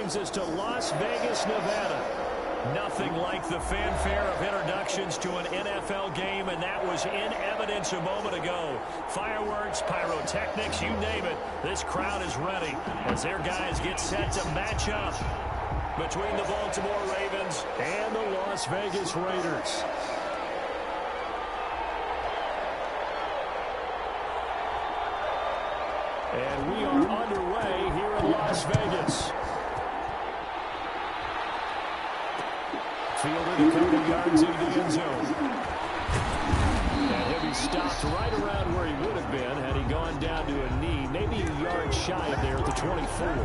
brings us to Las Vegas, Nevada. Nothing like the fanfare of introductions to an NFL game, and that was in evidence a moment ago. Fireworks, pyrotechnics, you name it. This crowd is ready as their guys get set to match up between the Baltimore Ravens and the Las Vegas Raiders. And we are underway here in Las Vegas. Fielded a couple yards into the end zone. And he'll be stopped right around where he would have been had he gone down to a knee, maybe a yard shy of there at the 24.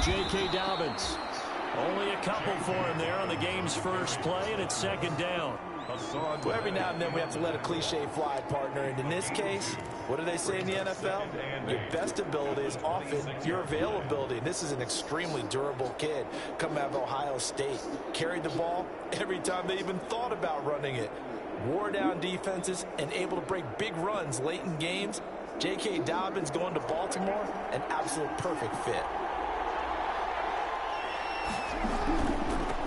J.K. Dobbins. Only a couple for him there on the game's first play, and it's second down. Well, every now and then we have to let a cliche fly, partner. And in this case, what do they say in the NFL? Your best ability is often your availability. And this is an extremely durable kid coming out of Ohio State. Carried the ball every time they even thought about running it. Wore down defenses and able to break big runs late in games. J.K. Dobbins going to Baltimore, an absolute perfect fit.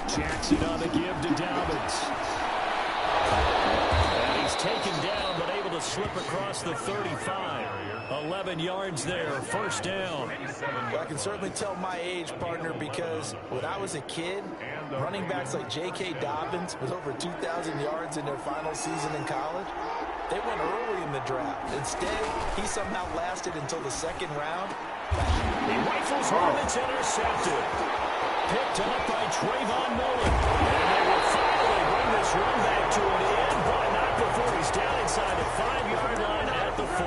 Jackson on the give to Dobbins. And he's taken down, but able to slip across the 35. 11 yards there, first down. Well, I can certainly tell my age, partner, because when I was a kid, running backs like J.K. Dobbins with over 2,000 yards in their final season in college, they went early in the draft. Instead, he somehow lasted until the second round. He rifles one, it's intercepted. Picked up by Trayvon Mullen. And they will finally bring this run back to an end, but not before he's down inside the 5-yard line at the 4.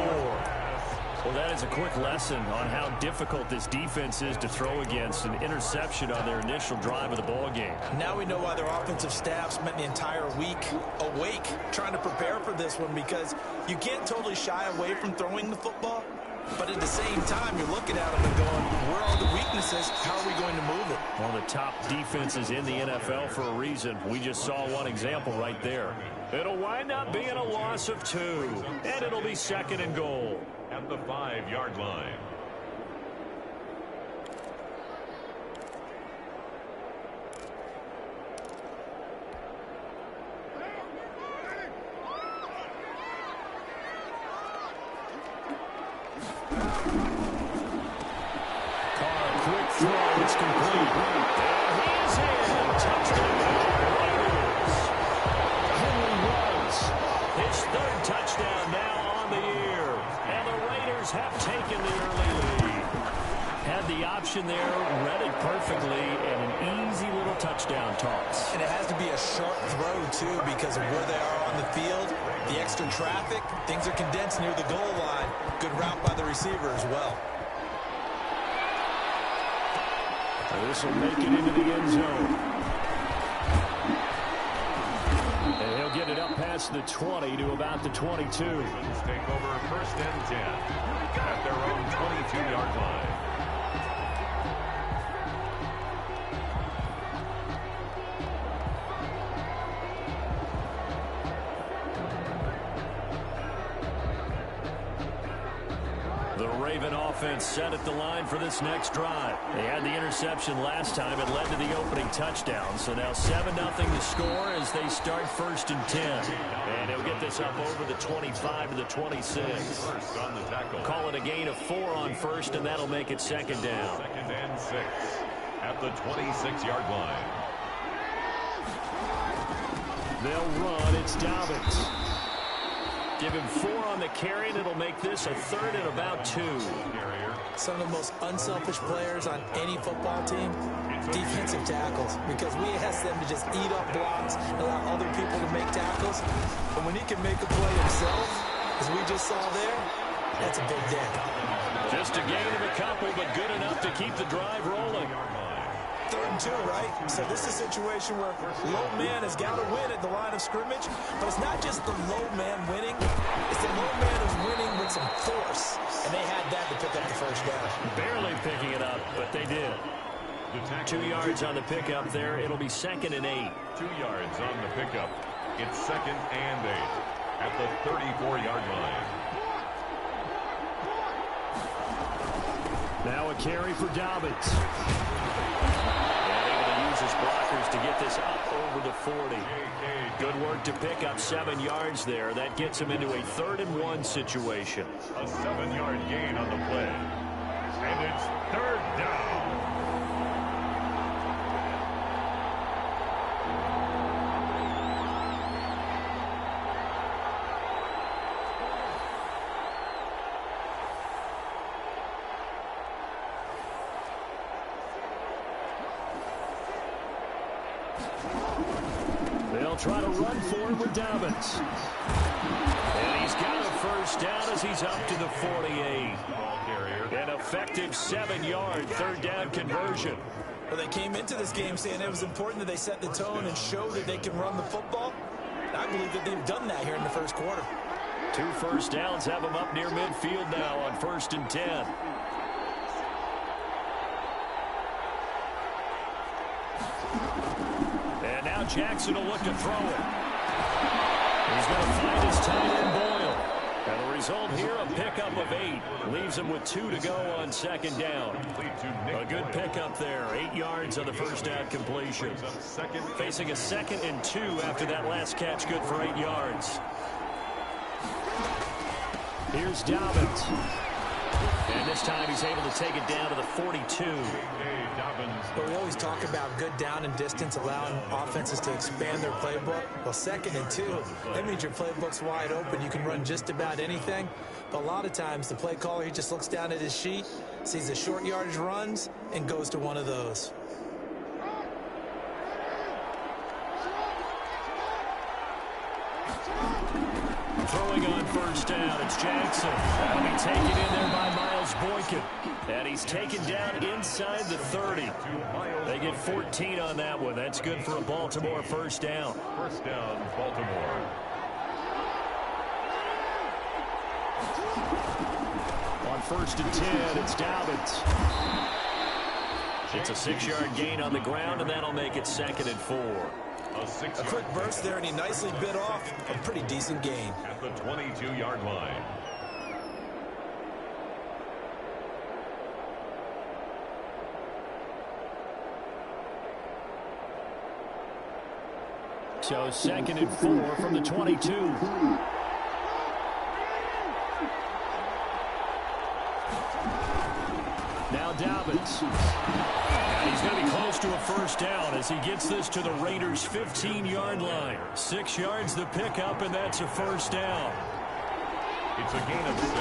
Well, that is a quick lesson on how difficult this defense is to throw against. An interception on their initial drive of the ball game. Now we know why their offensive staff spent the entire week awake trying to prepare for this one, because you can't totally shy away from throwing the football. But at the same time, you're looking at them and going, where are the weaknesses? How are we going to move it? One of the top defenses in the NFL for a reason. We just saw one example right there. It'll wind up being a loss of 2, and it'll be second and goal. At the 5-yard line. Throw, it's complete. And he's in. Touchdown, Raiders. Henry Ruggs, his 3rd touchdown now on the year. And the Raiders have taken the early lead. Had the option there, read it perfectly, and an easy little touchdown toss. And it has to be a sharp throw, too, because of where they are on the field. The extra traffic, things are condensed near the goal line. Good route by the receiver as well. This will make it into the end zone. And he'll get it up past the 20 to about the 22. Take over first and 10 at their own 22-yard line. The Raven offense set at the line for this next drive. They had the interception last time. It led to the opening touchdown. So now 7-0 to score as they start first and 10. And he'll get this up over the 25 to the 26. First on the tackle. Call it a gain of 4 on first, and that'll make it second down. Second and 6 at the 26-yard line. They'll run. It's Dobbins. Give him 4 on the carry, and it'll make this a 3rd and about 2. Some of the most unselfish players on any football team, defensive tackles, because we ask them to just eat up blocks and allow other people to make tackles. But when he can make a play himself, as we just saw there, that's a big day. Just a gain of a couple, but good enough to keep the drive rolling. 3rd and 2, right? So this is a situation where low man has got to win at the line of scrimmage, but it's not just the low man winning. It's the low man who's winning with some force, and they had that to pick up the first down. Barely picking it up, but they did. 2 yards on the pickup there. It'll be 2nd and 8. 2 yards on the pickup. It's 2nd and 8 at the 34-yard line. Now a carry for Dobbins. And able to use his blockers to get this up over the 40. Good work to pick up 7 yards there. That gets him into a 3rd and 1 situation. A 7-yard gain on the play. And it's 3rd down. They'll try to run for it with Dobbins. And he's got a first down as he's up to the 48. An effective 7-yard 3rd down conversion. Well, they came into this game saying it was important that they set the tone and show that they can run the football. I believe that they've done that here in the first quarter. 2 first downs have them up near midfield now on 1st and 10. And now Jackson will look to throw it. He's going to find his tight end Boyle. And the result here, a pickup of 8. Leaves him with 2 to go on 2nd down. A good pickup there. 8 yards on the first down completion. Facing a 2nd and 2 after that last catch, good for 8 yards. Here's Dobbins. And this time he's able to take it down to the 42. But we always talk about good down and distance, allowing offenses to expand their playbook. Well, 2nd and 2, that means your playbook's wide open. You can run just about anything. But a lot of times the play caller, he just looks down at his sheet, sees the short yardage runs, and goes to one of those. Throwing on first down, it's Jackson. That'll be taken in there by Miles Boykin. And he's taken down inside the 30. They get 14 on that one. That's good for a Baltimore first down. First down, Baltimore. On 1st and 10, it's Dobbins. It's a 6-yard gain on the ground, and that'll make it 2nd and 4. A quick burst there, and he nicely bit off a pretty decent gain. At the 22-yard line. So 2nd and 4 from the 22. Now Dobbins. And he's going to be close to a first down as he gets this to the Raiders' 15-yard line. 6 yards the pickup, and that's a first down. It's a gain of 6.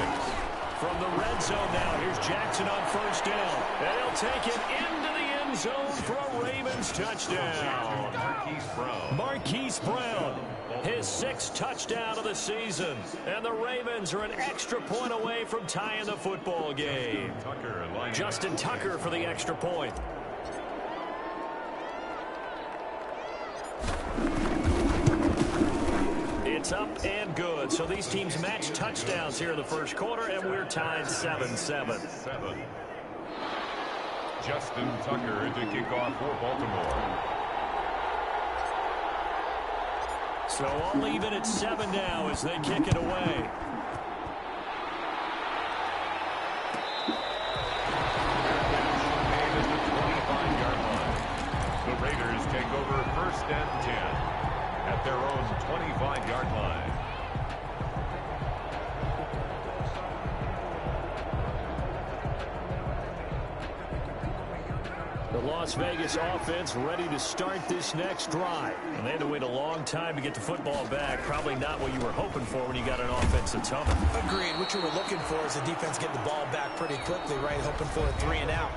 From the red zone now, here's Jackson on first down. And he'll take it into the end zone for a Ravens touchdown. Marquise Brown, his 6th touchdown of the season. And the Ravens are an extra point away from tying the football game. Justin Tucker for the extra point. It's up and good. So these teams match touchdowns here in the first quarter, and we're tied 7-7. Justin Tucker to kick off for Baltimore. So all even at 7 now as they kick it away. The Raiders take over 1st and 10 at their own 25-yard line. The Las Vegas offense ready to start this next drive. And they had to wait a long time to get the football back. Probably not what you were hoping for when you got an offense that's humming. Agreed. What you were looking for is the defense getting the ball back pretty quickly, right? Hoping for a 3 and out.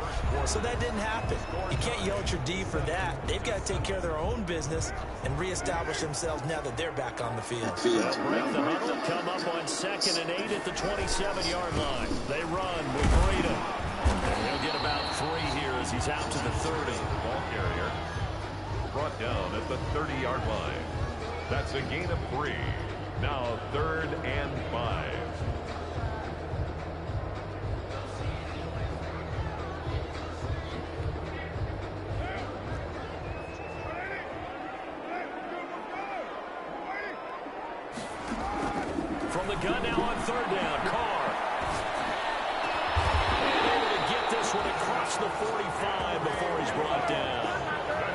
So that didn't happen. You can't yell at your D for that. They've got to take care of their own business and reestablish themselves now that they're back on the field. They'll break the huddle, come up on 2nd and 8 at the 27-yard line. They run with Breida. And he'll get about 3 here as he's out to the 30. Ball carrier brought down at the 30-yard line. That's a gain of 3. Now 3rd and 5. From the gun now on 3rd down, Carr. And able to get this one across the 45 before he's brought down.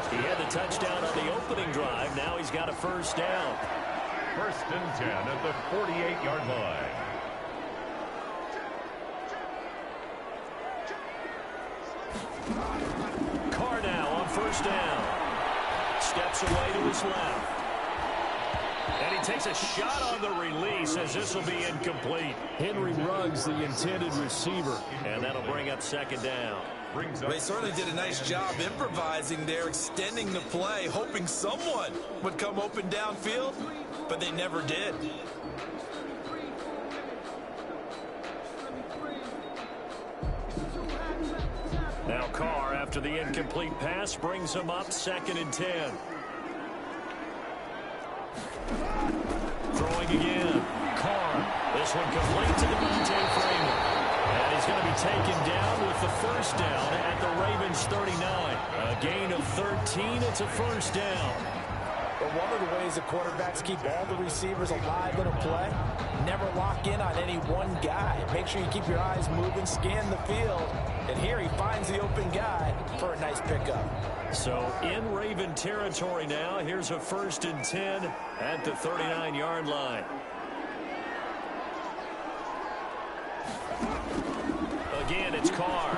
He had the touchdown on the opening drive. Now he's got a 1st down. 1st and 10 at the 48-yard line. Carr now on 1st down. Steps away to his left. And he takes a shot on the release as this will be incomplete. Henry Ruggs, the intended receiver. And that'll bring up 2nd down. They certainly did a nice job improvising there, extending the play, hoping someone would come open downfield, but they never did. Now Carr, after the incomplete pass, brings him up 2nd and 10. Throwing again. Carr. This one complete to Devontae Freeman. And he's going to be taken down with the 1st down at the Ravens 39. A gain of 13. It's a 1st down. But one of the ways the quarterbacks keep all the receivers alive in a play, never lock in on any one guy. Make sure you keep your eyes moving, scan the field. And here he finds the open guy for a nice pickup. So in Raven territory now, here's a 1st and 10 at the 39-yard line. Again, it's Carr.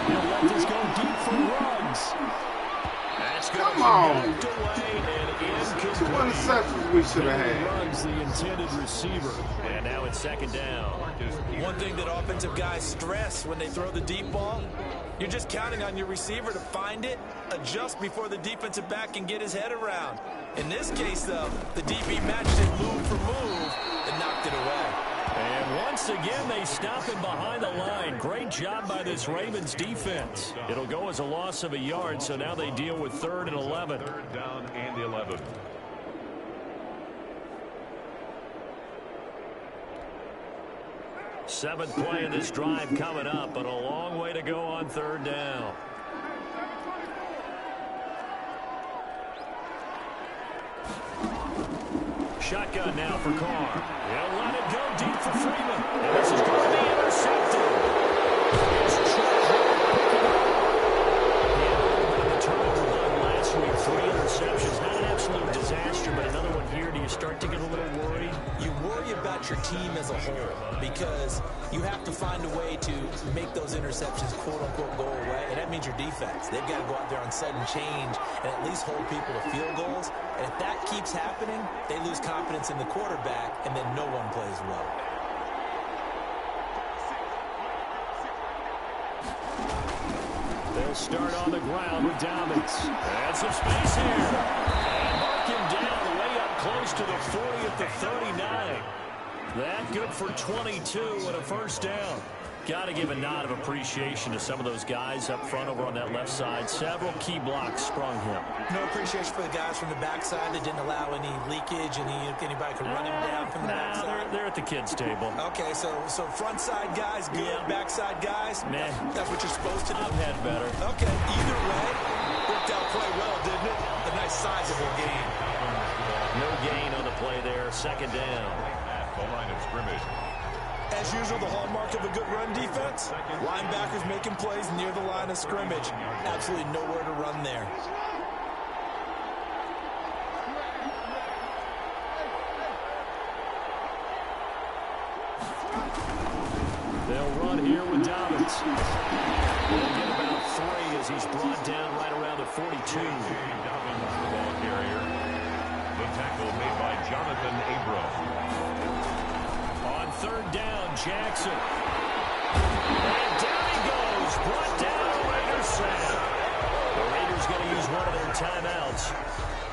He'll let this go deep for Ruggs. That's going to be knocked away and incomplete. 2 interceptions we should have had. Ruggs, the intended receiver. And now it's 2nd down. One thing that offensive guys stress when they throw the deep ball, you're just counting on your receiver to find it, adjust before the defensive back can get his head around. In this case, though, the DB matched it move for move and knocked it away. And once again, they stop him behind the line. Great job by this Ravens defense. It'll go as a loss of a yard, so now they deal with 3rd and 11. 3rd down and 11. Seventh play of this drive coming up, but a long way to go on 3rd down. Shotgun now for Carr. He'll let it go deep for Freeman. And this is going to be intercepted. It's Chuck. He had a little bit of a turnover bug last week. 3 interceptions. Not an absolute disaster, but another one here. Do you start to get a little worried? You worry about your team as a whole because you have to find a way to make those interceptions quote-unquote go away, and that means your defense. They've got to go out there on sudden change and at least hold people to field goals, and if that keeps happening, they lose confidence in the quarterback, and then no one plays well. They'll start on the ground with Dobbins. And some space here. And mark him down way up close to the 40 at the 39. That good for 22 and a 1st down. Got to give a nod of appreciation to some of those guys up front over on that left side. Several key blocks sprung him. No appreciation for the guys from the backside that didn't allow any leakage, anybody could run him down from the backside. They're at the kids' table. Okay, so front side guys good, backside guys, man, that's what you're supposed to do. I've had better. Okay, either way, worked out quite well, didn't it? A nice sizable gain. No gain on the play there. 2nd down. At the line of scrimmage. As usual, the hallmark of a good run defense, linebackers making plays near the line of scrimmage. Absolutely nowhere to run there. They'll run here with Dobbins. They'll get about 3 as he's brought down right around the 42. Dobbins, the ball carrier. The tackle made by Jonathan Abram. On 3rd down, Jackson. And down he goes. Brought down a Raiders sack. The Raiders going to use one of their timeouts.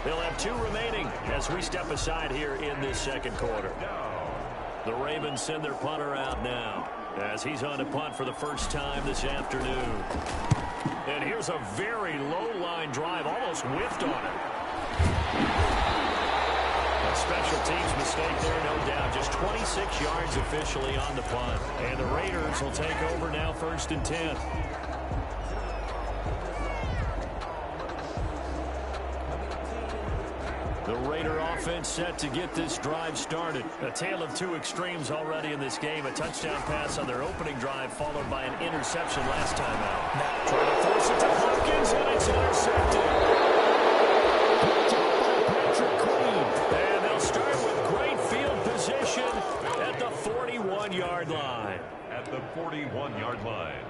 They'll have 2 remaining as we step aside here in this 2nd quarter. The Ravens send their punter out now. as he's on to punt for the first time this afternoon. And here's a very low-line drive, almost whiffed on it. A special teams mistake there, no doubt. Just 26 yards officially on the punt. And the Raiders will take over now, 1st and 10. The Raider offense set to get this drive started. A tale of two extremes already in this game. A touchdown pass on their opening drive, followed by an interception last time out. Now trying to force it to Hopkins, and it's intercepted. Patrick Queen. And they'll start with great field position at the 41-yard line. At the 41-yard line.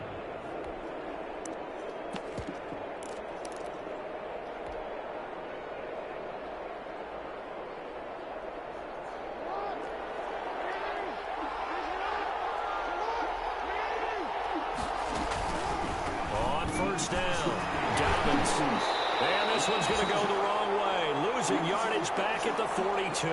And this one's going to go the wrong way. Losing yardage back at the 42.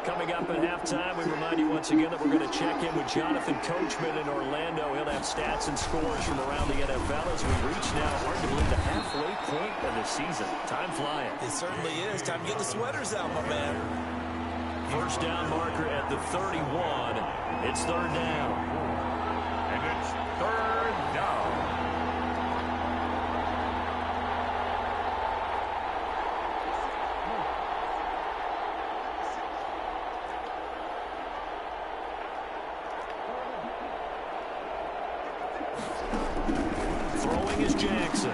Coming up at halftime, we remind you once again that we're going to check in with Jonathan Coachman in Orlando. He'll have stats and scores from around the NFL as we reach now, hard to believe, the halfway point of the season. Time flying. It certainly is. Time to get the sweaters out, my man. First down marker at the 31. It's 3rd down. And it's 3rd down. Throwing is Jackson.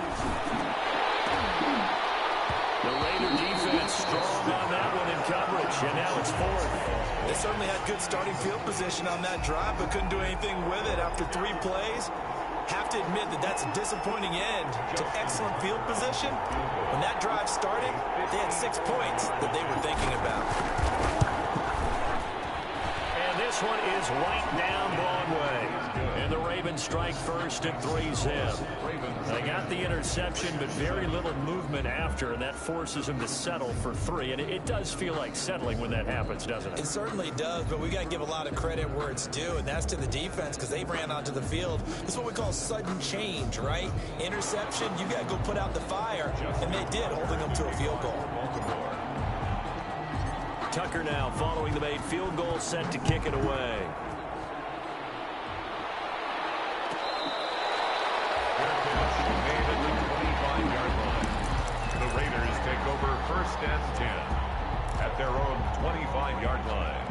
The Raider defense strong on that one in coverage, and now it's 4th. They certainly had good starting field position on that drive, but couldn't do anything with it after 3 plays. Have to admit that that's a disappointing end to excellent field position. When that drive started, they had 6 points that they were thinking about. And this one is right down Broadway. And the Ravens strike first and 3-zip. They got the interception, but very little movement after, and that forces them to settle for 3. And it does feel like settling when that happens, doesn't it? It certainly does, but we got to give a lot of credit where it's due, and that's to the defense because they ran onto the field. This is what we call sudden change, right? Interception, you got to go put out the fire, and they did, holding them to a field goal. Tucker now following the made field goal, set to kick it away. The Raiders take over 1st and 10 at their own 25-yard line.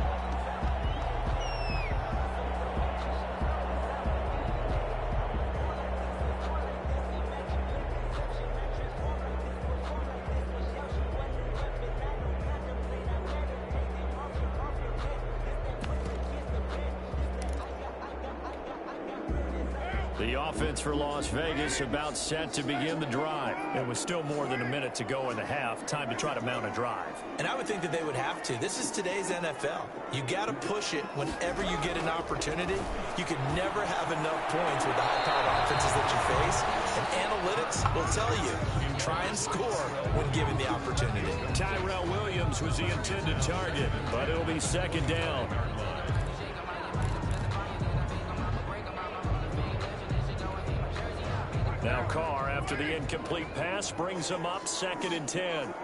The offense for Las Vegas about set to begin the drive. It was still more than a minute to go in the half. Time to try to mount a drive. And I would think that they would have to. This is today's NFL. You got to push it whenever you get an opportunity. You can never have enough points with the high-powered offenses that you face. And analytics will tell you, try and score when given the opportunity. Tyrell Williams was the intended target, but it'll be 2nd down. Now Carr, after the incomplete pass, brings him up 2nd and 10.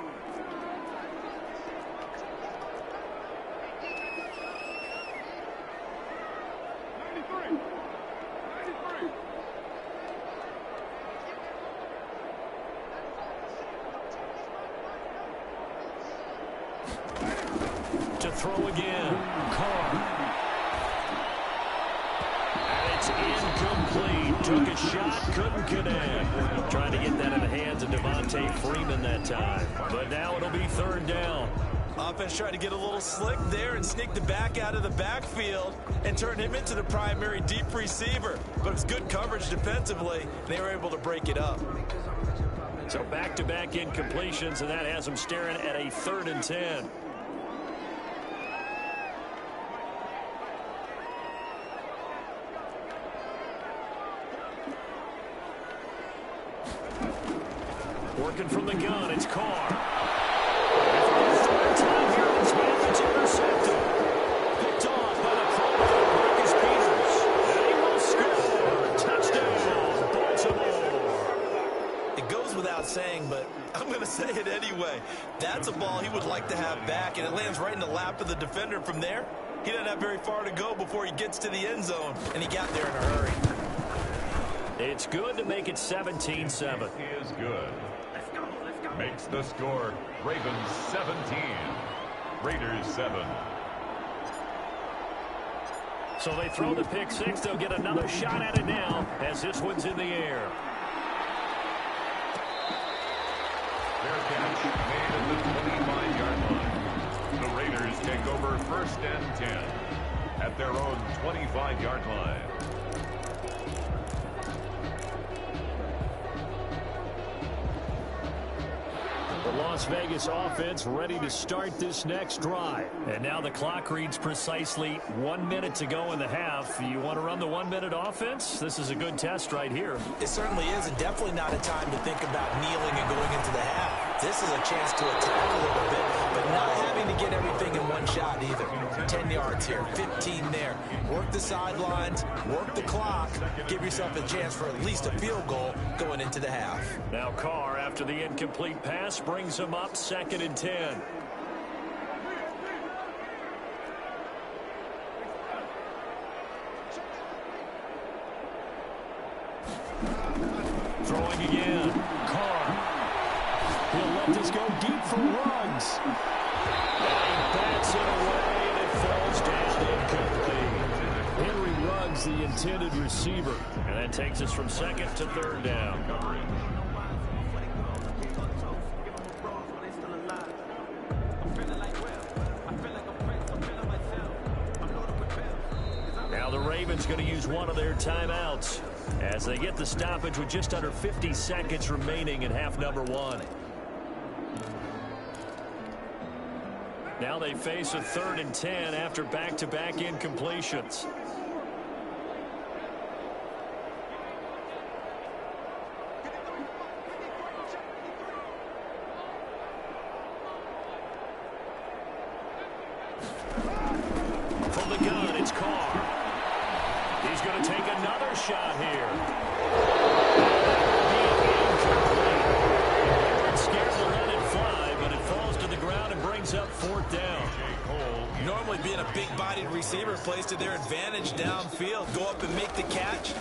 To throw again, Carr. It's incomplete. Took a shot, couldn't connect. Trying to get that in the hands of Devontae Freeman that time. But now it'll be 3rd down. Offense tried to get a little slick there and sneak the back out of the backfield and turn him into the primary deep receiver. But it's good coverage defensively. They were able to break it up. So back-to-back incompletions, and that has them staring at a 3rd and 10. Working from the gun, it's Carr. And for the third time here in this game, it's intercepted. Picked off by the fullback, Marcus Peters. And he will score. Touchdown, Baltimore. It goes without saying, but I'm going to say it anyway. That's a ball he would like to have back, and it lands right in the lap of the defender. From there, he doesn't have very far to go before he gets to the end zone, and he got there in a hurry. It's good to make it 17-7. Is good. Makes the score Ravens 17, Raiders 7. So they throw the pick six. They'll get another shot at it now as this one's in the air. Fair catch made at the 25-yard line. The Raiders take over 1st and 10 at their own 25-yard line. The Las Vegas offense ready to start this next drive. And now the clock reads precisely 1 minute to go in the half. You want to run the 1 minute offense? This is a good test right here. It certainly is, and definitely not a time to think about kneeling and going into the half. This is a chance to attack a little bit, but not having to get everything in one shot either. 10 yards here, 15 there. Work the sidelines, work the clock, give yourself a chance for at least a field goal going into the half. Now Carr, after the incomplete pass, brings him up 2nd and 10. Throwing again. Carr. He'll let this go deep for Ruggs. And he bats it away, and it falls down incomplete. Henry Ruggs, the intended receiver. And that takes us from 2nd to 3rd down. Now the Ravens going to use one of their timeouts as they get the stoppage with just under 50 seconds remaining in half number 1. Now they face a 3rd and 10 after back-to-back incompletions. From the gun, it's Carr. He's going to take another shot here. They weren't scared to let it fly, but it falls to the ground and brings up 4th down. Normally being a big-bodied receiver plays to their advantage downfield. Go up and make the catch,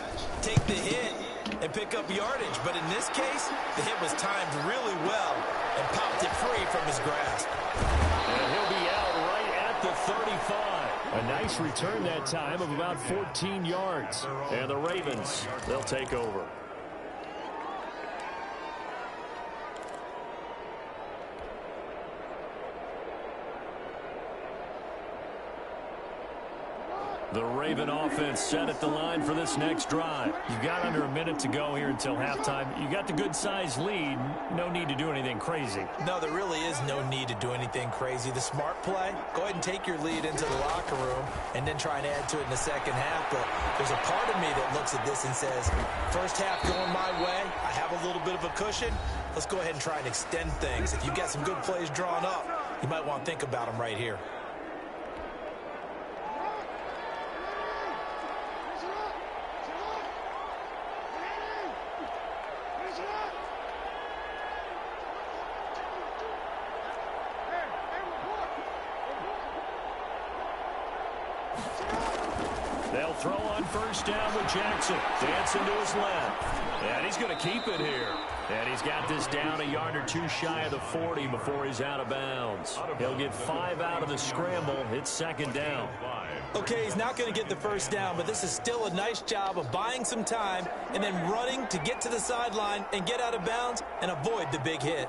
take the hit, and pick up yardage. But in this case, the hit was timed really well and popped it free from his grasp. And he'll be out right at the 35. A nice return that time of about 14 yards. And the Ravens, they'll take over. The Raven offense set at the line for this next drive. You've got under a minute to go here until halftime. You got the good-sized lead. No need to do anything crazy. No, there really is no need to do anything crazy. The smart play, go ahead and take your lead into the locker room and then try and add to it in the second half. But there's a part of me that looks at this and says, first half going my way, I have a little bit of a cushion. Let's go ahead and try and extend things. If you've got some good plays drawn up, you might want to think about them right here. They'll throw on first down with Jackson. Dancing to his left. And he's going to keep it here. And he's got this down a yard or two shy of the 40 before he's out of bounds. He'll get 5 out of the scramble. It's 2nd down. Okay, he's not going to get the first down, but this is still a nice job of buying some time and then running to get to the sideline and get out of bounds and avoid the big hit.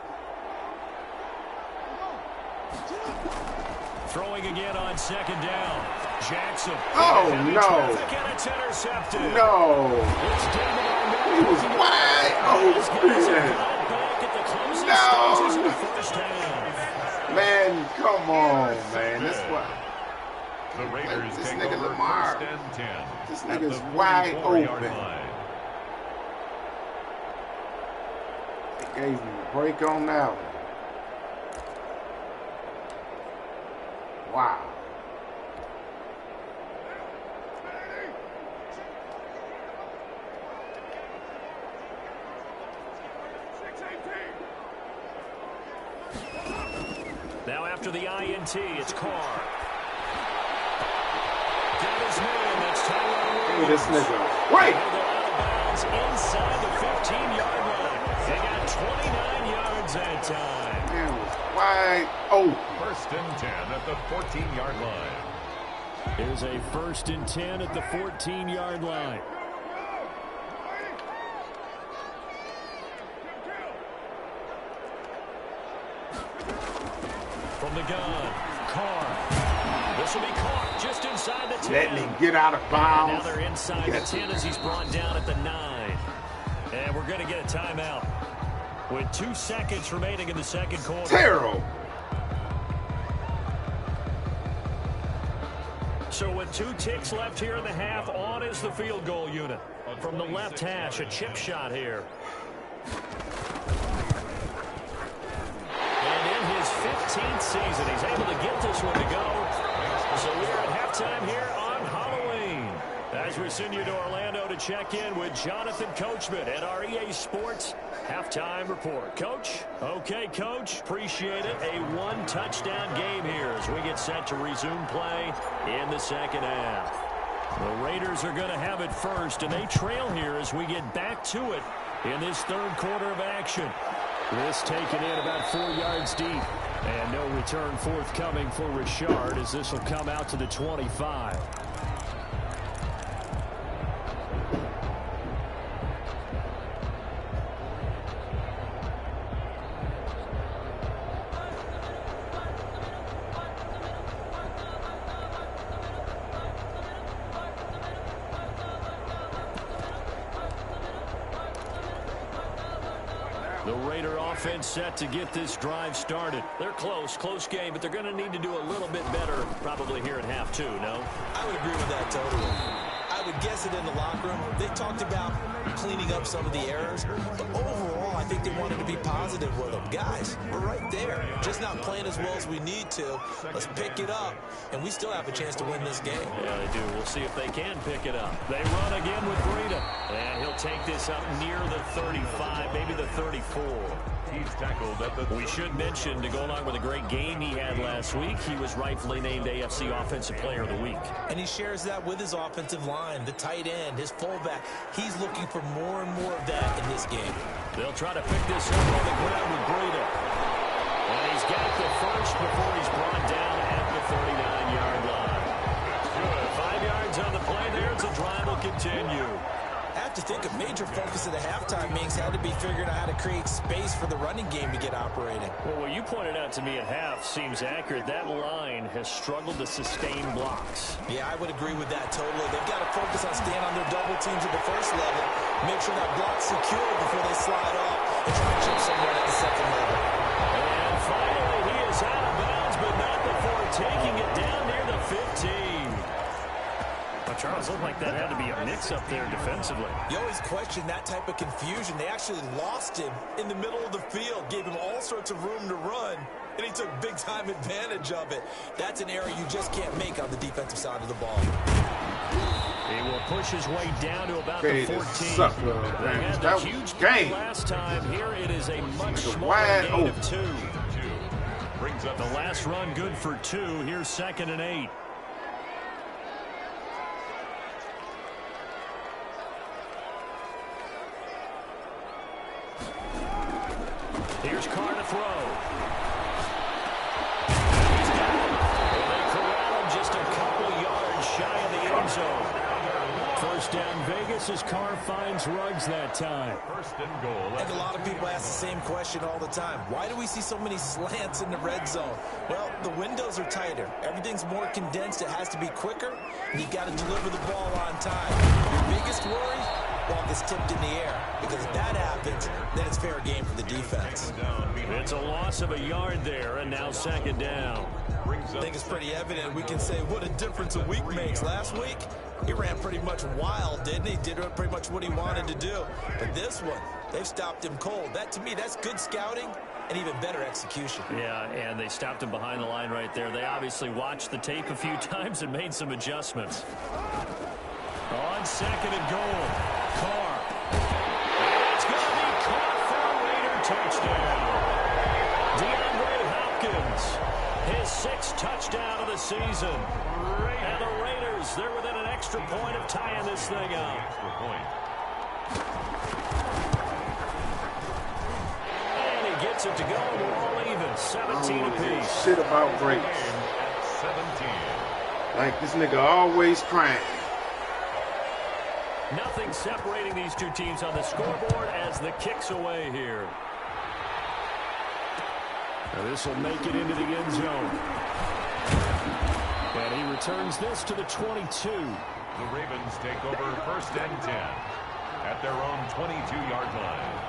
Throwing again on 2nd down. Jackson. Oh, no. And it's intercepted. No. It's He was wide open. No. Man, come on, man. This what. The Raiders This take nigga over Lamar. 1st and 10. This at nigga's the wide 44-yard open. line. It gave me break on that one. Wow. Now after the INT, it's Carr. Got his man. That's Tyrone Williams. Look at this nigga. Wait! They'll go out of bounds inside the 15-yard line. They got 29 yards that time. Man was wide open. 1st and 10 at the 14-yard line. Here's a 1st and 10 at the 14-yard line. From the gun, Carr. This will be caught just inside the 10. Letting him get out of bounds. Now they're inside the 10 as he's brought down at the 9. And we're going to get a timeout with 2 seconds remaining in the second quarter. Terrible. So with 2 ticks left here in the half, on is the field goal unit. From the left hash, a chip shot here. And in his 15th season, he's able to get this one to go. So we're at halftime here on Halloween. As we send you to Orlando to check in with Jonathan Coachman at our EA Sports Halftime Report. Coach? Okay, Coach. Appreciate it. A 1-touchdown game here as we get set to resume play in the second half. The Raiders are going to have it first, and they trail here as we get back to it in this third quarter of action. This taken in about 4 yards deep. And no return forthcoming for Richard as this will come out to the 25. The Raider offense set to get this drive started. They're close game, but they're going to need to do a little bit better probably here at half 2, no? I would agree with that totally. I would guess it in the locker room. They talked about cleaning up some of the errors, but overall, I think they wanted to be positive with them. Guys, we're right there. Just not playing as well as we need to. Let's pick it up, and we still have a chance to win this game. Yeah, they do. We'll see if they can pick it up. They run again with Breida, and he'll take this up near the 35, maybe the 34. He's tackled at the... We should mention, to go along with a great game he had last week, he was rightfully named AFC Offensive Player of the Week. And he shares that with his offensive line, the tight end, his fullback. He's looking for more and more of that in this game. They'll try to pick this up on the ground with Breida. And he's got the first before he's brought down at the 39-yard line. Good. 5 yards on the play there. The drive will continue. I have to think a major focus of the halftime meetings had to be figuring out how to create space for the running game to get operating. Well, what you pointed out to me at half seems accurate. That line has struggled to sustain blocks. Yeah, I would agree with that totally. They've got to focus on staying on their double teams at the first level, make sure that block's secure before they slide off and try to chip someone at the second level. And finally, he is out of bounds, but not before taking it down near the 15. Charles, looked like that had to be a mix-up there defensively. You always question that type of confusion. They actually lost him in the middle of the field, gave him all sorts of room to run, and he took big-time advantage of it. That's an error you just can't make on the defensive side of the ball. He will push his way down to about the 14. They had the huge game last time. Here it is a much smaller gain of 2. Brings up the last run good for 2. Here's 2nd and 8. Here's Carr to throw. He's got it. Well, they corral him just a couple yards shy of the end zone. First down Vegas as Carr finds Ruggs that time. 1st and goal. I think a lot of people ask the same question all the time. Why do we see so many slants in the red zone? Well, the windows are tighter. Everything's more condensed. It has to be quicker, and you've got to deliver the ball on time. Your biggest worry? Ball gets tipped in the air, because if that happens, then it's fair game for the defense. It's a loss of a yard there, and now 2nd down. I think it's pretty evident. We can say what a difference a week makes. Last week, he ran pretty much wild, didn't he? Did pretty much what he wanted to do. But this one, They've stopped him cold. That, to me, that's good scouting and even better execution. Yeah, and they stopped him behind the line right there. They obviously watched the tape a few times and made some adjustments. On second and goal, Carr. It's going to be caught for a Raider touchdown. DeAndre Hopkins, his 6th touchdown of the season. And the Raiders, they're within an extra point of tying this thing up. Extra point. And he gets it to go, and we're all even, 17 apiece. Shit about breaks. At 17. Like this nigga always crying. Nothing separating these two teams on the scoreboard as the kick's away here. Now this will make it into the end zone. And he returns this to the 22. The Ravens take over 1st and 10 at their own 22-yard line.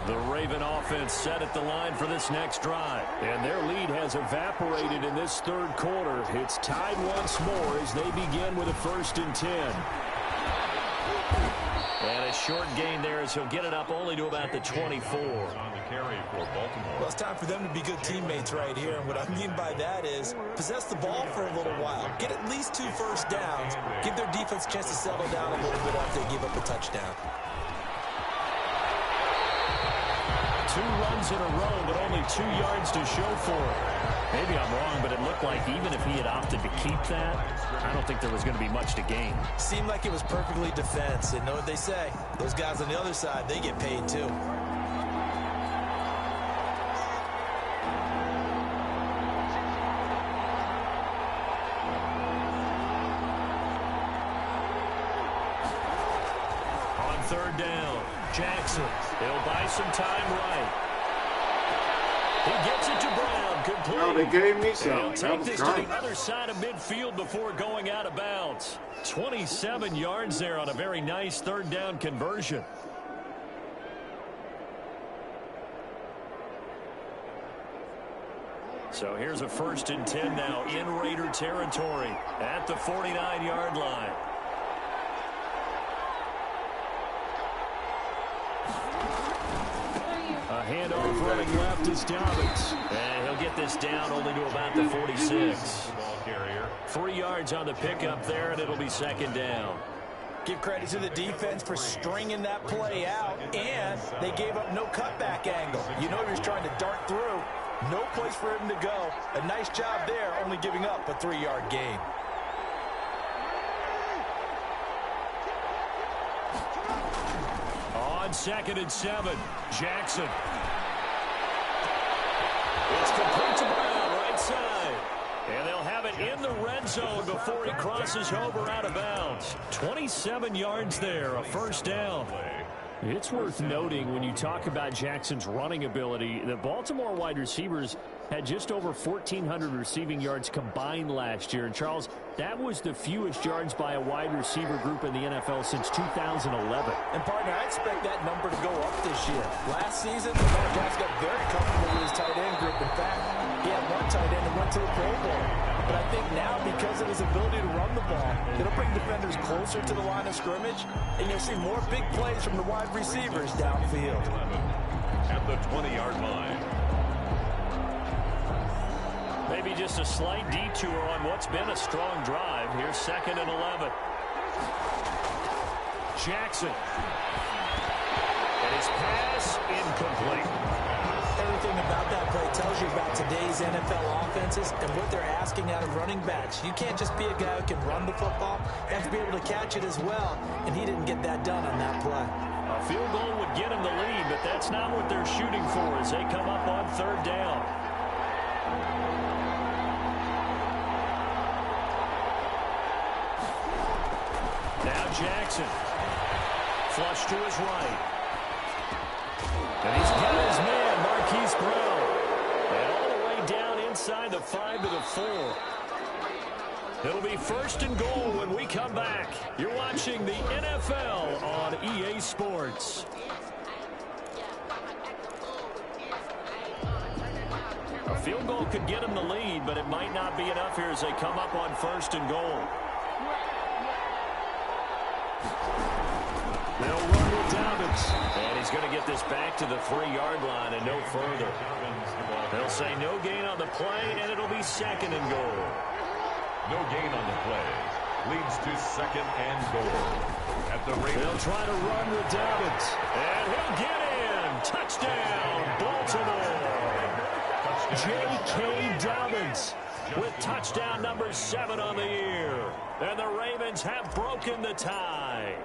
The Raven offense set at the line for this next drive. And their lead has evaporated in this 3rd quarter. It's tied once more as they begin with a 1st and 10. And a short gain there as he'll get it up only to about the 24. On the carry for Baltimore. Well, it's time for them to be good teammates right here. And what I mean by that is possess the ball for a little while. Get at least 2 first downs. Give their defense a chance to settle down a little bit after they give up a touchdown. 2 runs in a row, but only 2 yards to show for it. Maybe I'm wrong, but it looked like even if he had opted to keep that, I don't think there was going to be much to gain. Seemed like it was perfectly defense. And know what they say? Those guys on the other side, they get paid too. On 3rd down, Jackson. He'll buy some time right. He gets it to Brown, complete. No, they gave me He'll some. take this to great. the other side of midfield before going out of bounds. 27 yards there on a very nice 3rd down conversion. So here's a 1st and 10 now in Raider territory at the 49-yard line. A handoff running left is Dobbins. And he'll get this down only to about the 46. Ball carrier. 3 yards on the pickup there, and it'll be 2nd down. Give credit to the defense for stringing that play out, and they gave up no cutback angle. You know he was trying to dart through. No place for him to go. A nice job there, only giving up a 3-yard gain. On 2nd and 7, Jackson. It's complete to Brown, right side. And they'll have it in the red zone before he crosses over out of bounds. 27 yards there, a 1st down. It's worth noting when you talk about Jackson's running ability, the Baltimore wide receivers had just over 1,400 receiving yards combined last year. And, Charles, that was the fewest yards by a wide receiver group in the NFL since 2011. And, partner, I expect that number to go up this year. Last season, Lamar Jackson got very comfortable with his tight end group. In fact, he had one tight end that went to the Pro Bowl. But I think now, because of his ability to run the ball, it'll bring defenders closer to the line of scrimmage, and you'll see more big plays from the wide receivers downfield. At the 20-yard line. Maybe just a slight detour on what's been a strong drive. Here's 2nd and 11. Jackson. And his pass incomplete. Everything about that play tells you about today's NFL offenses and what they're asking out of running backs. You can't just be a guy who can run the football. You have to be able to catch it as well, and he didn't get that done on that play. A field goal would get him the lead, but that's not what they're shooting for as they come up on 3rd down. Now Jackson. Flush to his right. And he's got his man, Marquise Brown. And all the way down inside the 5 to the 4. It'll be 1st and goal when we come back. You're watching the NFL on EA Sports. A field goal field could get them the lead, but it might not be enough here as they come up on 1st and goal. They'll run with Dobbins. And he's going to get this back to the 3-yard line and no further. They'll say no gain on the play, and it'll be 2nd and goal. No gain on the play. Leads to 2nd and goal. At the Ravens. They'll try to run with Dobbins. And he'll get in. Touchdown, Baltimore. J.K. Dobbins with touchdown number 7 on the year. And the Ravens have broken the tie.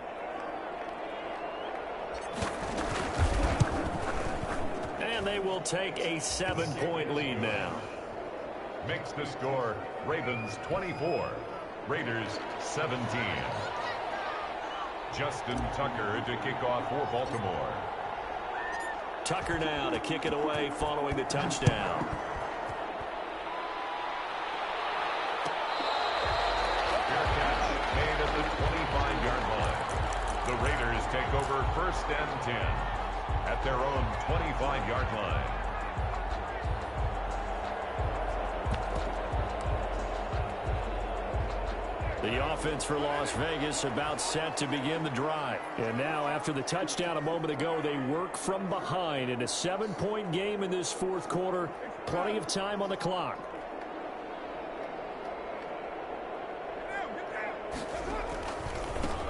And they will take a 7-point lead now. Makes the score Ravens 24, Raiders 17. Justin Tucker to kick off for Baltimore. Tucker now to kick it away following the touchdown. Fair catch made at the 25-yard line. The Raiders take over 1st and 10 at their own 25-yard line. The offense for Las Vegas about set to begin the drive. And now after the touchdown a moment ago, they work from behind in a 7-point game in this 4th quarter. Plenty of time on the clock.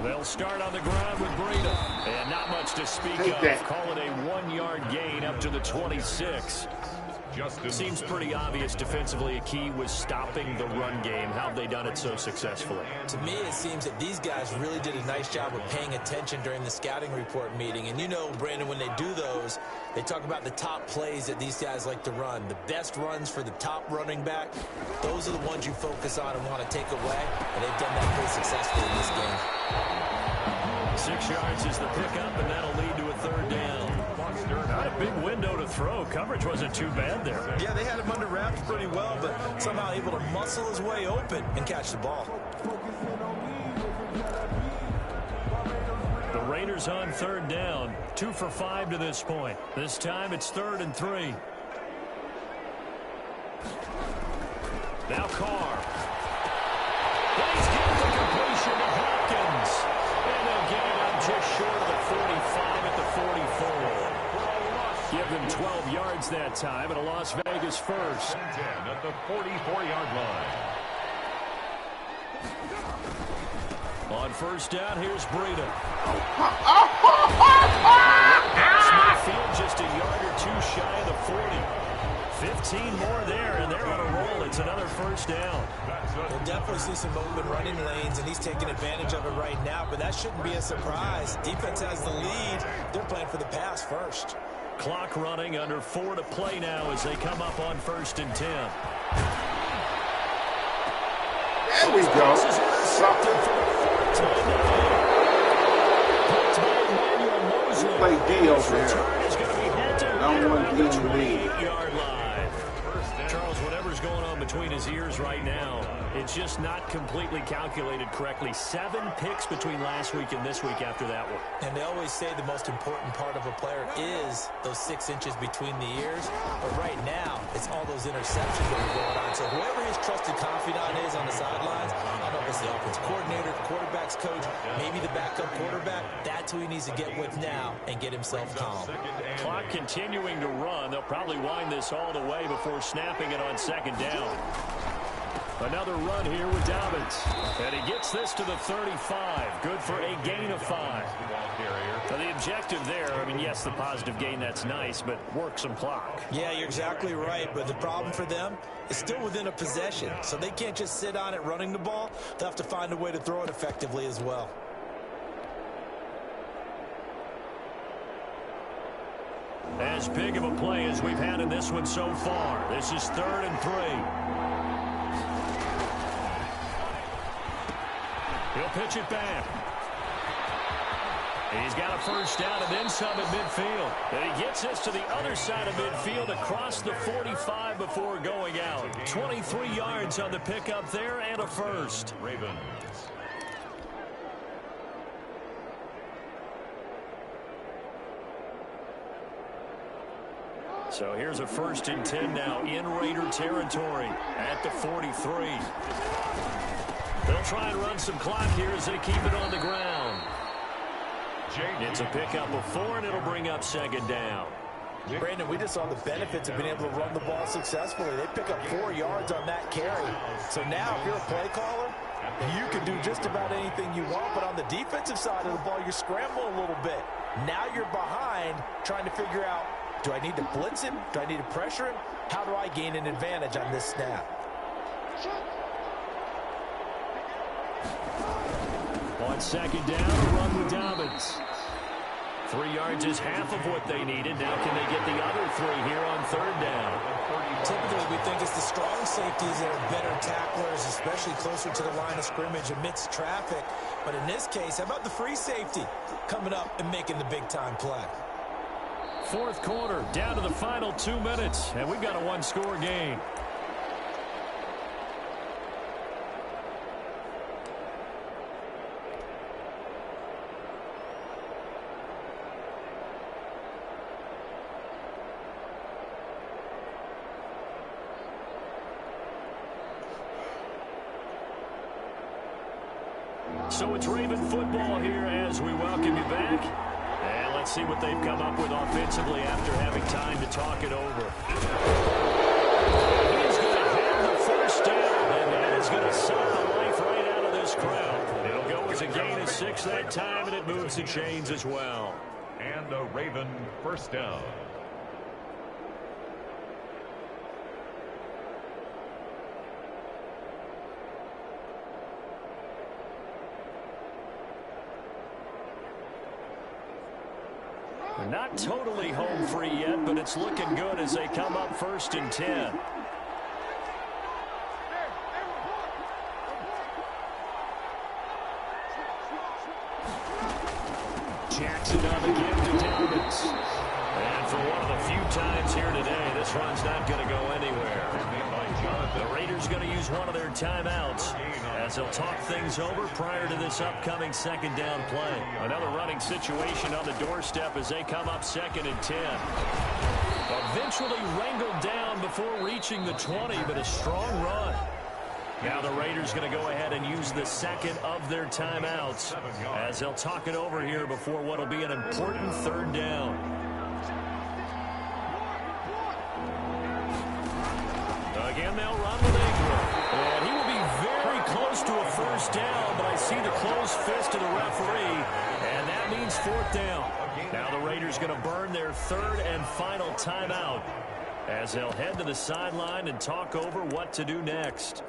They'll start on the ground with Breida. And not much to speak of. Call it a 1-yard gain up to the 26. Seems pretty obvious defensively a key was stopping the run game. How have they done it so successfully? To me, it seems that these guys really did a nice job of paying attention during the scouting report meeting. And you know, Brandon, when they do those, they talk about the top plays that these guys like to run. The best runs for the top running back, those are the ones you focus on and want to take away. And they've done that pretty successfully in this game. 6 yards is the pickup, and that'll lead to a 3rd down. Not a big window to throw. Coverage wasn't too bad there. Yeah, they had him under wraps pretty well, but somehow able to muscle his way open and catch the ball. The Raiders on 3rd down. 2 for 5 to this point. This time it's 3rd and 3. Now Carr. He's getting the completion to Hopkins. And they'll get it up just short of the 45 at the 44. Give them 12 yards that time and a Las Vegas first. 10 at the 44-yard line. On 1st down, here's Breida. Field just a yard or 2 shy of the 40. 15 more there, and they're on a roll. It's another 1st down. We'll definitely see some open running lanes, and he's taking advantage of it right now, but that shouldn't be a surprise. Defense has the lead. They're playing for the pass first. Clock running, under 4 to play now as they come up on 1st and 10. There we go. Play D over there. I don't want to be in the lead. 8-yard line. Charles, whatever's going on between his ears right now, it's just not completely calculated correctly. 7 picks between last week and this week after that one. And they always say the most important part of a player is those 6 inches between the ears. But right now, it's all those interceptions that are going on. So whoever his trusted confidant is on the sidelines, I don't know if it's the offense coordinator, the quarterback's coach, maybe the backup quarterback, that's who he needs to get with now and get himself calm. Clock continuing to run. They'll probably wind this all the way before snapping it on 2nd down. Another run here with Dobbins. And he gets this to the 35. Good for a gain of 5. Now the objective there, I mean, yes, the positive gain, that's nice, but work some clock. Yeah, you're exactly right. But the problem for them is still within a possession. So they can't just sit on it running the ball. They'll have to find a way to throw it effectively as well. As big of a play as we've had in this one so far. This is 3rd and 3. He'll pitch it back. He's got a 1st down and then some at midfield. And he gets this to the other side of midfield across the 45 before going out. 23 yards on the pickup there and a 1st. Ravens. So here's a 1st and 10 now in Raider territory at the 43. They'll try and run some clock here as they keep it on the ground. It's a pickup of 4, and it'll bring up 2nd down. Brandon, we just saw the benefits of being able to run the ball successfully. They pick up 4 yards on that carry. So now if you're a play caller, you can do just about anything you want. But on the defensive side of the ball, you're scrambling a little bit. Now you're behind trying to figure out, do I need to blitz him? Do I need to pressure him? How do I gain an advantage on this snap? On 2nd down, a run with Dobbins. 3 yards is half of what they needed. Now can they get the other 3 here on 3rd down? Typically, we think it's the strong safeties that are better tacklers, especially closer to the line of scrimmage amidst traffic. But in this case, how about the free safety coming up and making the big-time play? 4th quarter, down to the final 2 minutes, and we've got a 1-score game. So it's Raven football here as we welcome you back. And let's see what they've come up with offensively after having time to talk it over. He's going to have the 1st down, and that is going to suck the life right out of this crowd. It'll go as a gain of 6 that time, and it moves the chains as well. And a Raven 1st down. They're not totally home free yet, but it's looking good as they come up 1st and 10. Jackson on the give to Dobbins. And for one of the few times here today, this run's not going to go anywhere. The Raiders going to use one of their timeouts as they'll talk things over prior to this upcoming 2nd down play. Another running situation on the doorstep as they come up 2nd and 10. Eventually wrangled down before reaching the 20, but a strong run. Now the Raiders going to go ahead and use the 2nd of their timeouts as they'll talk it over here before what will be an important 3rd down. Again, they'll run with Ingram. And he will be very close to a 1st down, but I see the closed fist of the referee, and that means 4th down. Now the Raiders going to burn their 3rd and final timeout as they'll head to the sideline and talk over what to do next.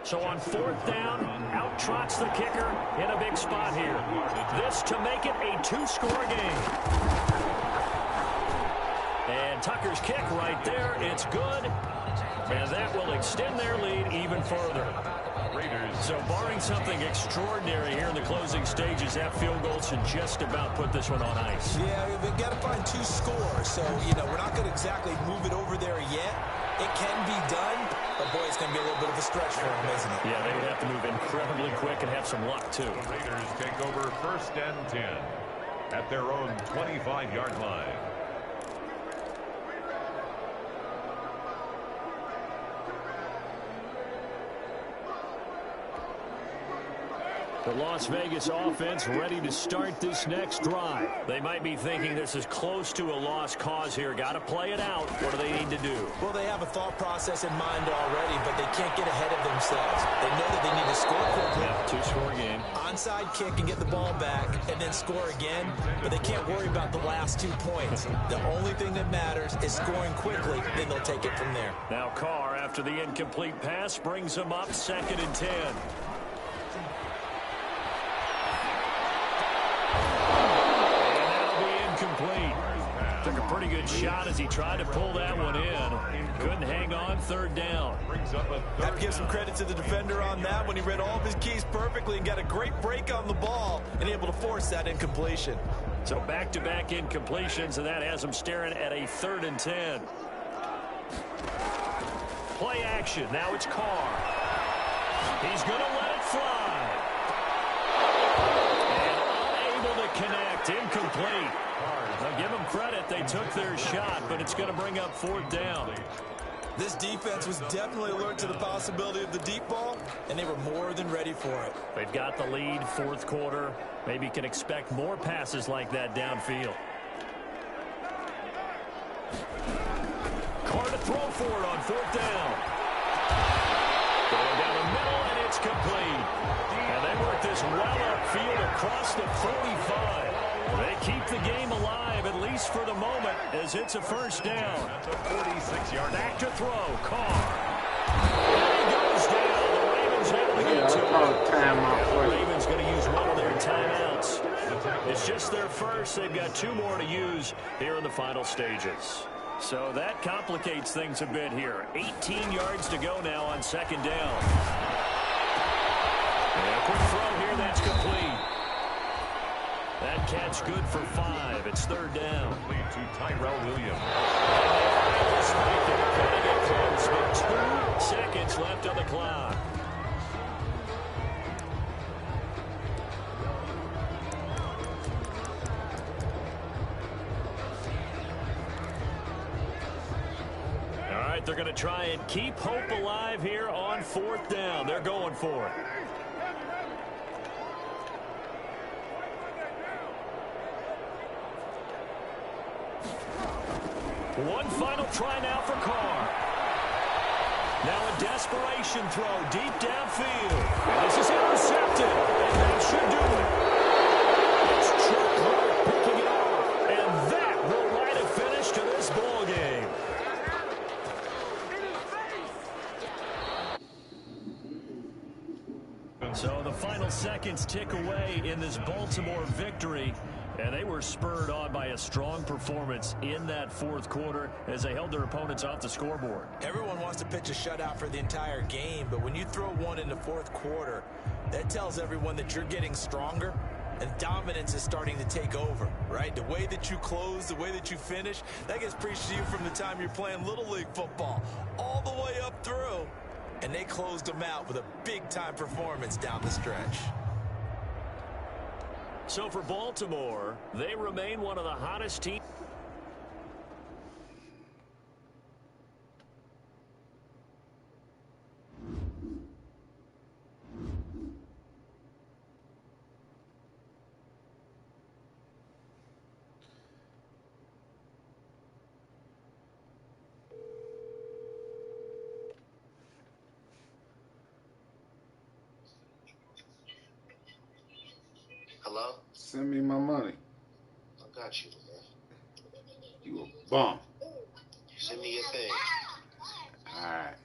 So on 4th down, out trots the kicker in a big spot here. This to make it a 2-score game. And Tucker's kick right there. It's good. And that will extend their lead even further. So barring something extraordinary here in the closing stages, that field goal should just about put this one on ice. Yeah, we've got to find 2 scores. So, we're not going to exactly move it over there yet. It can be done, but boy, it's going to be a little bit of a stretch for them, isn't it? Yeah, they would have to move incredibly quick and have some luck, too. The Raiders take over 1st and 10 at their own 25-yard line. The Las Vegas offense ready to start this next drive. They might be thinking this is close to a lost cause here. Got to play it out. What do they need to do? Well, they have a thought process in mind already, but they can't get ahead of themselves. They know that they need to score quickly. Yeah, 2-score game. Onside kick and get the ball back and then score again, but they can't worry about the last 2 points. The only thing that matters is scoring quickly, then they'll take it from there. Now Carr, after the incomplete pass, brings them up 2nd and 10. Took a pretty good shot as he tried to pull that one in. Couldn't hang on, third down. I have to give some credit to the defender on that when he read all of his keys perfectly and got a great break on the ball and able to force that incompletion. So back-to-back incompletions, and that has him staring at a 3rd and 10. Play action. Now it's Carr. He's going to let it fly. And unable to connect. Incomplete. Now give them credit. They took their shot, but it's going to bring up 4th down. This defense was definitely alert to the possibility of the deep ball, and they were more than ready for it. They've got the lead, 4th quarter. Maybe can expect more passes like that downfield. Carr to throw for it on 4th down. Going down the middle, and it's complete. And they work this well upfield across the 45. They keep the game alive, at least for the moment, as it's a 1st down. That's a 46-yard. Back to throw, Carr. And he goes down. The Ravens have to get to it. The Ravens going to use one of their timeouts. It's just their first. They've got 2 more to use here in the final stages. So that complicates things a bit here. 18 yards to go now on 2nd down. And a quick throw here, that's complete. That catch good for 5. It's 3rd down. Lead to Tyrell Williams. Cutting it close with 2 seconds left on the clock. All right, they're going to try and keep hope alive here on 4th down. They're going for it. One final try now for Carr. Now a desperation throw deep downfield. And this is intercepted. And that should do it. It's Chuck Clark picking it off. And that will write a finish to this ball game. So the final seconds tick away in this Baltimore victory. And they were spurred on by a strong performance in that 4th quarter as they held their opponents off the scoreboard. Everyone wants to pitch a shutout for the entire game, but when you throw one in the 4th quarter, that tells everyone that you're getting stronger and dominance is starting to take over, right? The way that you close, the way that you finish, that gets preached to you from the time you're playing Little League football all the way up through. And they closed them out with a big-time performance down the stretch. So for Baltimore, they remain one of the hottest teams. Hello? Send me my money. I got you, man. You a bum. Send me your thing. All right.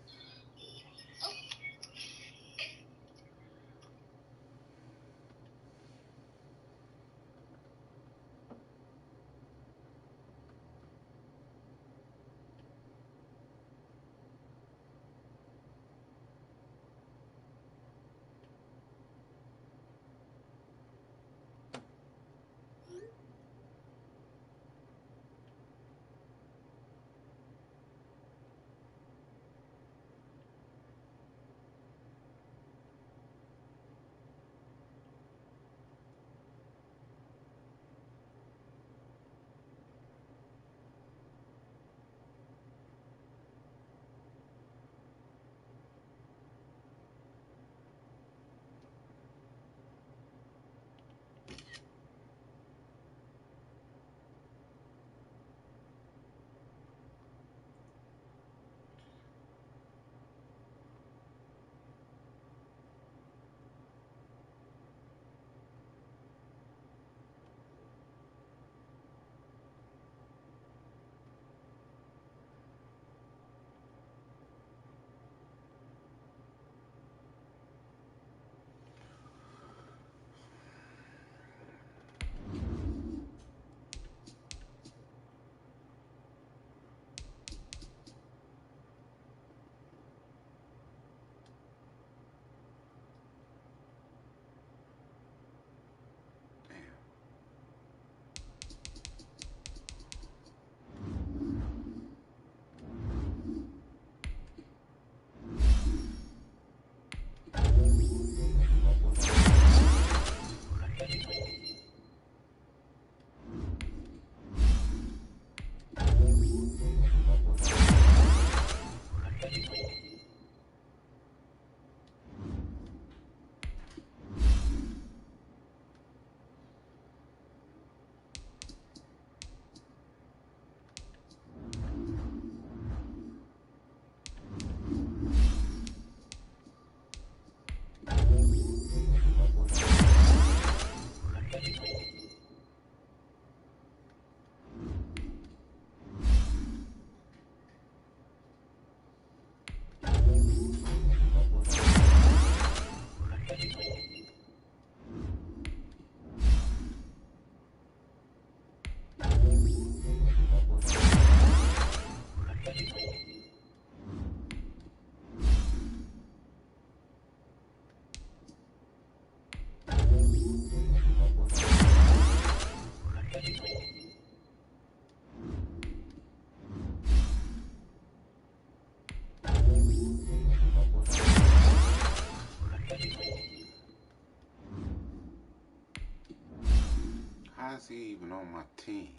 is he even on my team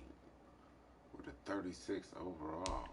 with a 36 overall?